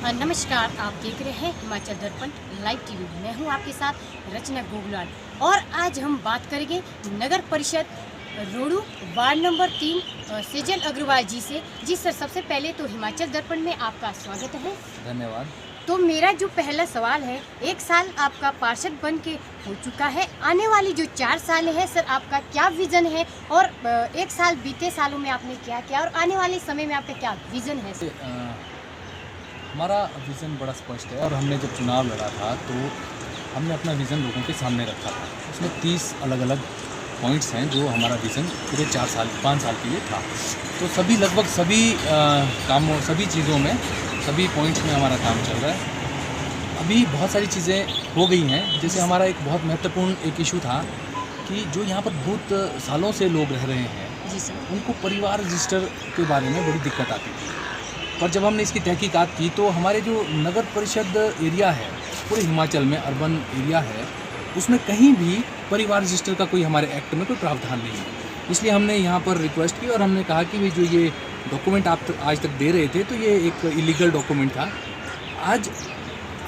नमस्कार, आप देख रहे हैं हिमाचल दर्पण लाइव टीवी। मैं हूं आपके साथ रचना गोगलाल और आज हम बात करेंगे नगर परिषद रोडू वार्ड नंबर 3 सेजल अग्रवाल जी से। जी सर, सबसे पहले तो हिमाचल दर्पण में आपका स्वागत है। धन्यवाद। तो मेरा जो पहला सवाल है, 1 साल आपका पार्षद बन के हो चुका है, आने वाली जो 4 साल है सर, आपका क्या विज़न है और 1 साल बीते सालों में आपने क्या किया और आने वाले समय में आपका क्या विज़न है सर? हमारा विज़न बड़ा स्पष्ट है और हमने जब चुनाव लड़ा था तो हमने अपना विज़न लोगों के सामने रखा था। उसमें 30 अलग अलग पॉइंट्स हैं जो हमारा विज़न पूरे 5 साल के लिए था। तो सभी लगभग सभी कामों सभी चीज़ों में सभी पॉइंट्स में हमारा काम चल रहा है। अभी बहुत सारी चीज़ें हो गई हैं। जैसे हमारा एक बहुत महत्वपूर्ण एक इशू था कि जो यहाँ पर बहुत सालों से लोग रह रहे हैं, जी सर। उनको परिवार रजिस्टर के बारे में बड़ी दिक्कत आती थी। पर जब हमने इसकी तहकीकात की तो हमारे जो नगर परिषद एरिया है, पूरे हिमाचल में अर्बन एरिया है, उसमें कहीं भी परिवार रजिस्टर का कोई हमारे एक्ट में कोई प्रावधान नहीं है। इसलिए हमने यहाँ पर रिक्वेस्ट की और हमने कहा कि भाई जो ये डॉक्यूमेंट आप आज तक दे रहे थे तो ये एक इलीगल डॉक्यूमेंट था। आज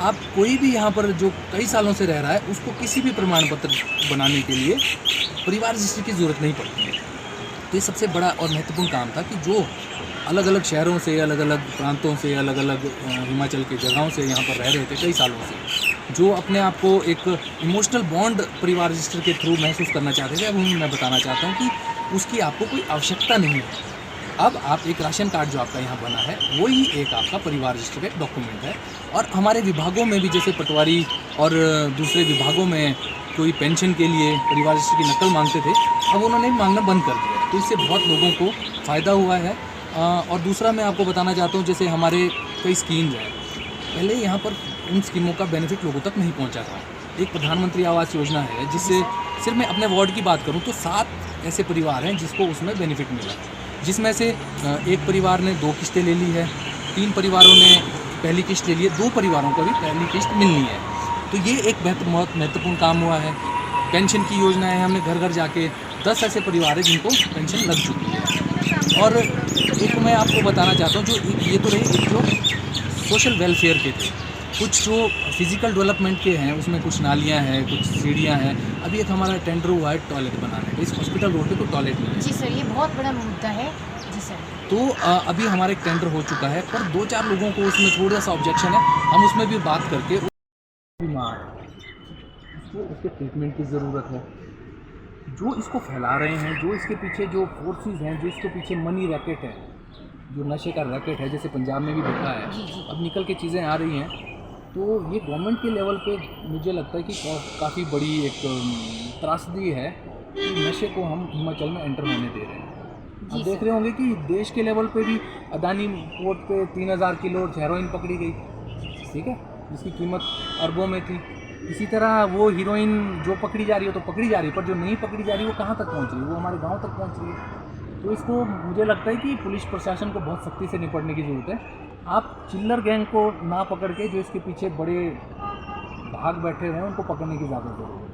आप कोई भी यहाँ पर जो कई सालों से रह रहा है उसको किसी भी प्रमाण पत्र बनाने के लिए परिवार रजिस्टर की ज़रूरत नहीं पड़ती है। तो ये सबसे बड़ा और महत्वपूर्ण काम था कि जो अलग अलग शहरों से, अलग अलग प्रांतों से, अलग अलग हिमाचल के जगहों से यहाँ पर रह रहे थे कई सालों से, जो अपने आप को एक इमोशनल बॉन्ड परिवार रजिस्टर के थ्रू महसूस करना चाहते थे, अब मैं बताना चाहता हूँ कि उसकी आपको कोई आवश्यकता नहीं है। अब आप एक राशन कार्ड जो आपका यहाँ बना है वही एक आपका परिवार रजिस्टर का एक डॉक्यूमेंट है। और हमारे विभागों में भी जैसे पटवारी और दूसरे विभागों में कोई पेंशन के लिए परिवार रजिस्टर की नकल मांगते थे, अब उन्होंने मांगना बंद कर दिया। तो इससे बहुत लोगों को फ़ायदा हुआ है। और दूसरा मैं आपको बताना चाहता हूँ, जैसे हमारे कई स्कीम्स हैं, पहले यहाँ पर उन स्कीमों का बेनिफिट लोगों तक नहीं पहुँचा था। एक प्रधानमंत्री आवास योजना है जिससे सिर्फ मैं अपने वार्ड की बात करूँ तो 7 ऐसे परिवार हैं जिसको उसमें बेनिफिट मिला, जिसमें से एक परिवार ने 2 किस्तें ले ली है, 3 परिवारों ने पहली किस्त ले ली है, 2 परिवारों को भी पहली किस्त मिलनी है। तो ये एक बहुत महत्वपूर्ण काम हुआ है। पेंशन की योजना है, हमने घर घर जाके 10 ऐसे परिवार हैं जिनको पेंशन लग चुकी है। और एक मैं आपको बताना चाहता हूँ, जो ये तो रही एक जो सोशल वेलफेयर के थे, कुछ जो फिज़िकल डेवलपमेंट के हैं उसमें कुछ नालियाँ हैं, कुछ सीढ़ियाँ हैं। अभी एक हमारा टेंडर हुआ है टॉयलेट बनाने का, इस हॉस्पिटल रोड पे कोई टॉयलेट नहीं है। जी सर, ये बहुत बड़ा मुद्दा है। जी सर। तो अभी हमारा एक टेंडर हो चुका है, पर 2-4 लोगों को उसमें थोड़ा सा ऑब्जेक्शन है। हम उसमें भी बात करके बीमार है, उसको उसके ट्रीटमेंट की ज़रूरत है। जो इसको फैला रहे हैं, जो इसके पीछे जो फोर्सेस हैं, जो इसके पीछे मनी रैकेट है, जो नशे का रैकेट है, जैसे पंजाब में भी देखा है, अब निकल के चीज़ें आ रही हैं। तो ये गवर्नमेंट के लेवल पे मुझे लगता है कि काफ़ी बड़ी एक त्रासदी है कि नशे को हम हिमाचल में एंटर होने दे रहे हैं। आप देख रहे होंगे कि देश के लेवल पे भी अदानी पोर्ट पे 3000 किलो हेरोइन पकड़ी गई, ठीक है, जिसकी कीमत अरबों में थी। इसी तरह वो हीरोइन जो पकड़ी जा रही है तो पकड़ी जा रही है, पर जो नहीं पकड़ी जा रही है वो कहाँ तक पहुँच रही है, वो हमारे गांव तक पहुँच रही है। तो इसको मुझे लगता है कि पुलिस प्रशासन को बहुत सख्ती से निपटने की ज़रूरत है। आप चिल्लर गैंग को ना पकड़ के जो इसके पीछे बड़े भाग बैठे हुए हैं उनको पकड़ने की ज़्यादा ज़रूरत है।